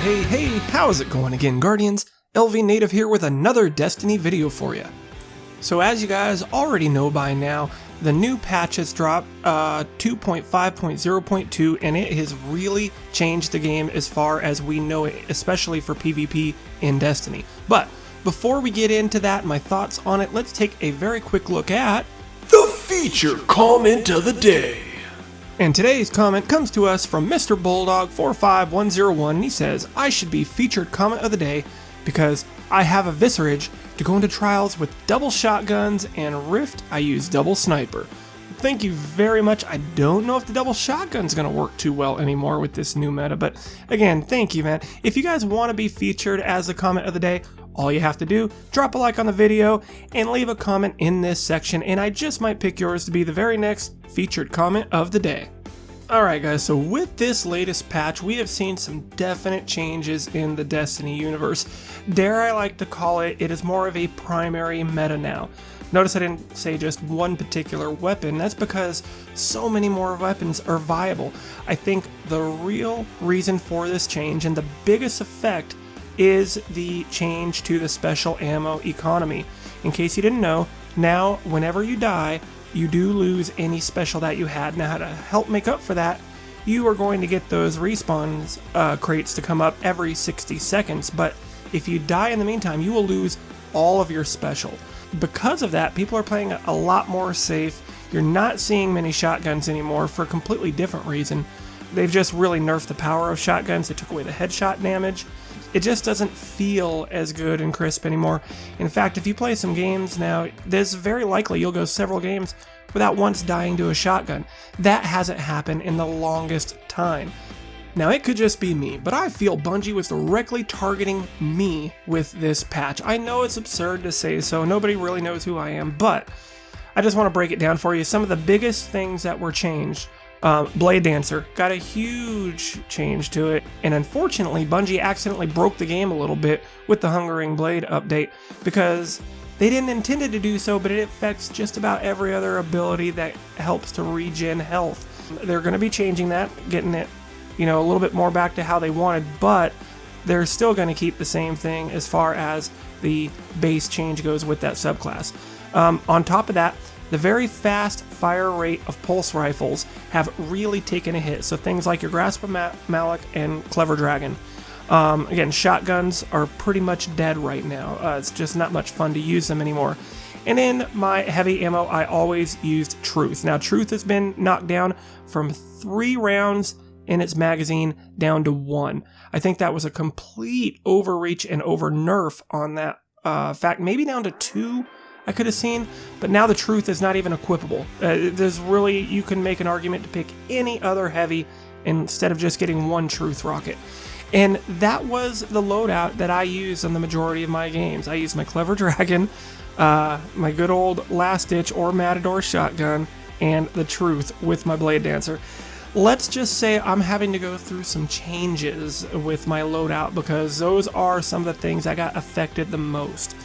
Hey, how's it going again, Guardians? LVnative here with another Destiny video for you. So as you guys already know by now, the new patch has dropped 2.5.0.2 and it has really changed the game as far as we know it, especially for PvP in Destiny. But before we get into that, my thoughts on it, let's take a very quick look at the feature comment of the day. And today's comment comes to us from Mr. Bulldog 45101, and he says, I should be featured comment of the day because I have a Viscerage to go into trials with double shotguns, and Rift I use double sniper. Thank you very much. I don't know if the double shotgun's going to work too well anymore with this new meta, but again, thank you, man. If you guys want to be featured as the comment of the day, all you have to do, drop a like on the video and leave a comment in this section, and I just might pick yours to be the very next featured comment of the day. Alright guys, so with this latest patch, we have seen some definite changes in the Destiny universe. Dare I like to call it, it is more of a primary meta now. Notice I didn't say just one particular weapon. That's because so many more weapons are viable. I think the real reason for this change and the biggest effect is the change to the special ammo economy. In case you didn't know, now whenever you die, you do lose any special that you had. Now to help make up for that, you are going to get those respawns crates to come up every 60 seconds, but if you die in the meantime, you will lose all of your special. Because of that, people are playing a lot more safe. You're not seeing many shotguns anymore for a completely different reason. They've just really nerfed the power of shotguns. They took away the headshot damage. It just doesn't feel as good and crisp anymore. In fact, if you play some games now, there's very likely you'll go several games without once dying to a shotgun. That hasn't happened in the longest time. Now, it could just be me, but I feel Bungie was directly targeting me with this patch. I know it's absurd to say so, nobody really knows who I am, but I just want to break it down for you. Some of the biggest things that were changed. Blade Dancer got a huge change to it, and unfortunately Bungie accidentally broke the game a little bit with the Hungering Blade update because they didn't intend to do so, but it affects just about every other ability that helps to regen health. They're going to be changing that, getting it, a little bit more back to how they wanted, but they're still going to keep the same thing as far as the base change goes with that subclass. On top of that, the very fast fire rate of pulse rifles have really taken a hit. So things like your Grasp of Malak and Clever Dragon. Again, shotguns are pretty much dead right now. It's just not much fun to use them anymore. And in my heavy ammo, I always used Truth. Now, Truth has been knocked down from 3 rounds in its magazine down to 1. I think that was a complete overreach and over nerf on that fact. Maybe down to 2. I could have seen, but now the Truth is not even equipable. There's really, you can make an argument to pick any other heavy instead of just getting 1 Truth rocket. And that was the loadout that I used on the majority of my games. I used my Clever Dragon, my good old Last Ditch or Matador shotgun, and the Truth with my Blade Dancer. Let's just say I'm having to go through some changes with my loadout because those are some of the things that got affected the most.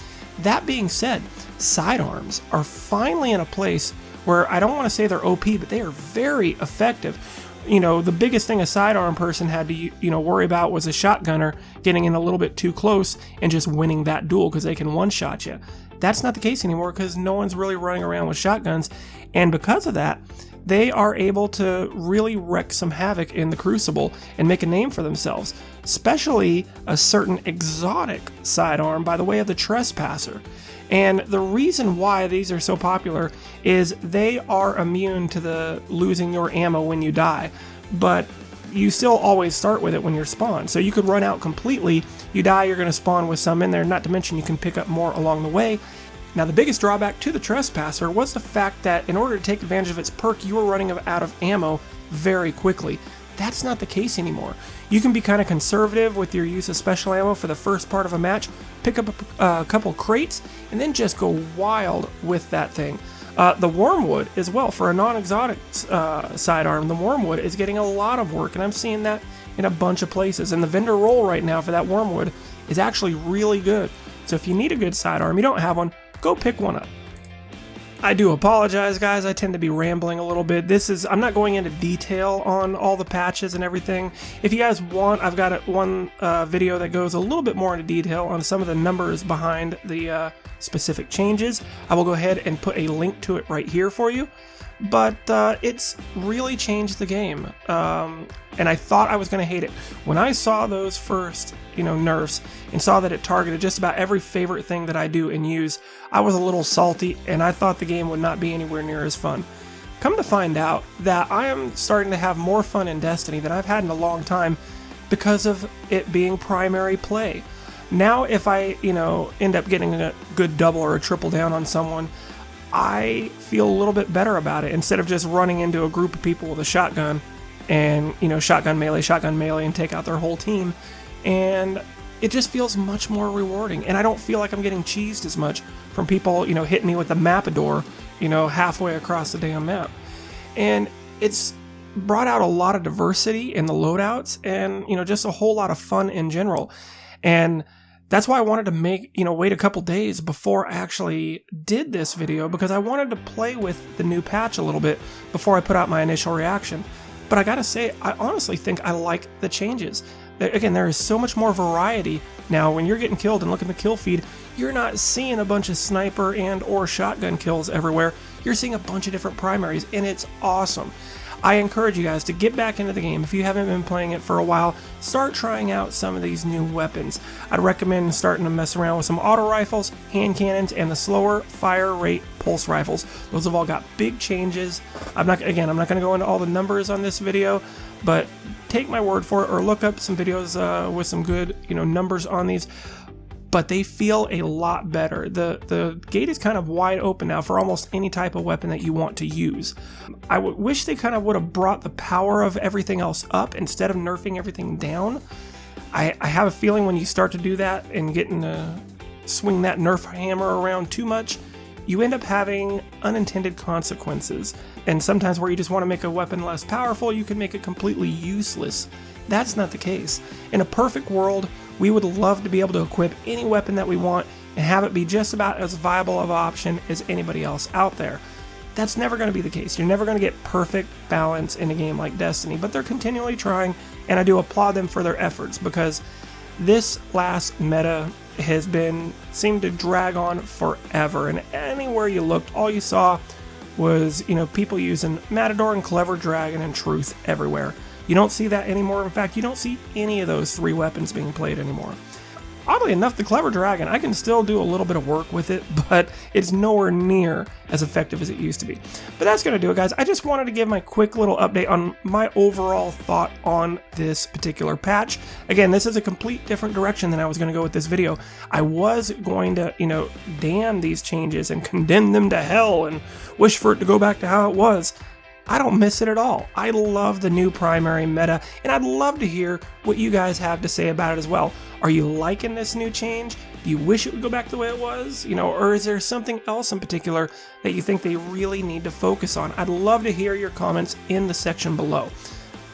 That being said, sidearms are finally in a place where I don't want to say they're OP, but they are very effective. The biggest thing a sidearm person had to, worry about was a shotgunner getting in a little bit too close and just winning that duel because they can one-shot you. That's not the case anymore because no one's really running around with shotguns, and because of that, they are able to really wreak some havoc in the Crucible and make a name for themselves, especially a certain exotic sidearm by the way of the Trespasser. And the reason why these are so popular is they are immune to the losing your ammo when you die, but you still always start with it when you're spawned. So you could run out completely, you die, you're going to spawn with some in there, not to mention you can pick up more along the way. Now, the biggest drawback to the Trespasser was the fact that in order to take advantage of its perk, you were running out of ammo very quickly. That's not the case anymore. You can be kind of conservative with your use of special ammo for the first part of a match, pick up a couple crates, and then just go wild with that thing. The Wormwood as well, for a non-exotic sidearm, the Wormwood is getting a lot of work, and I'm seeing that in a bunch of places. And the vendor roll right now for that Wormwood is actually really good. So if you need a good sidearm, you don't have one, go pick one up. I do apologize, guys. I tend to be rambling a little bit. I'm not going into detail on all the patches and everything. If you guys want, I've got one video that goes a little bit more into detail on some of the numbers behind the specific changes. I will go ahead and put a link to it right here for you. But it's really changed the game, and I thought I was going to hate it. When I saw those first, nerfs, and saw that it targeted just about every favorite thing that I do and use, I was a little salty, and I thought the game would not be anywhere near as fun. Come to find out that I am starting to have more fun in Destiny than I've had in a long time because of it being primary play. Now if I, end up getting a good double or a triple down on someone, I feel a little bit better about it instead of just running into a group of people with a shotgun and, shotgun melee, and take out their whole team. And it just feels much more rewarding. And I don't feel like I'm getting cheesed as much from people, hitting me with the Mapador, halfway across the damn map. And it's brought out a lot of diversity in the loadouts and, just a whole lot of fun in general. And that's why I wanted to wait a couple days before I actually did this video, because I wanted to play with the new patch a little bit before I put out my initial reaction. But I gotta say, I honestly think I like the changes. Again, there is so much more variety now. When you're getting killed and look at the kill feed, you're not seeing a bunch of sniper and or shotgun kills everywhere. You're seeing a bunch of different primaries, and it's awesome. I encourage you guys to get back into the game. If you haven't been playing it for a while, start trying out some of these new weapons. I'd recommend starting to mess around with some auto rifles, hand cannons, and the slower fire rate pulse rifles. Those have all got big changes. I'm not going to go into all the numbers on this video, but take my word for it, or look up some videos with some good, numbers on these. But they feel a lot better. The gate is kind of wide open now for almost any type of weapon that you want to use. I wish they kind of would have brought the power of everything else up instead of nerfing everything down. I have a feeling when you start to do that and getting to swing that nerf hammer around too much, you end up having unintended consequences. And sometimes where you just want to make a weapon less powerful, you can make it completely useless. That's not the case. In a perfect world, we would love to be able to equip any weapon that we want and have it be just about as viable of an option as anybody else out there. That's never going to be the case. You're never going to get perfect balance in a game like Destiny, but they're continually trying, and I do applaud them for their efforts, because this last meta has seemed to drag on forever, and anywhere you looked, all you saw was, people using Matador and Clever Dragon and Truth everywhere. You don't see that anymore. In fact, you don't see any of those three weapons being played anymore. Oddly enough, the Clever Dragon, I can still do a little bit of work with it, but it's nowhere near as effective as it used to be. But that's going to do it, guys. I just wanted to give my quick little update on my overall thought on this particular patch. Again, this is a complete different direction than I was going to go with this video. I was going to, damn these changes and condemn them to hell and wish for it to go back to how it was. I don't miss it at all. I love the new primary meta, and I'd love to hear what you guys have to say about it as well. Are you liking this new change? Do you wish it would go back the way it was? Or is there something else in particular that you think they really need to focus on? I'd love to hear your comments in the section below.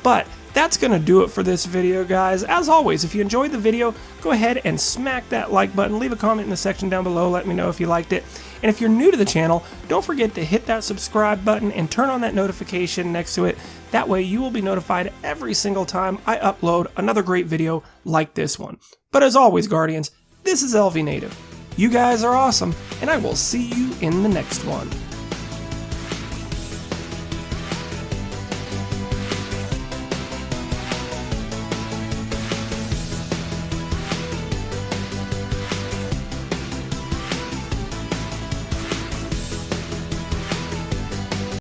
But that's going to do it for this video, guys. As always, if you enjoyed the video, go ahead and smack that like button. Leave a comment in the section down below. Let me know if you liked it. And if you're new to the channel, don't forget to hit that subscribe button and turn on that notification next to it. That way you will be notified every single time I upload another great video like this one. But as always, Guardians, this is LVnative. You guys are awesome, and I will see you in the next one.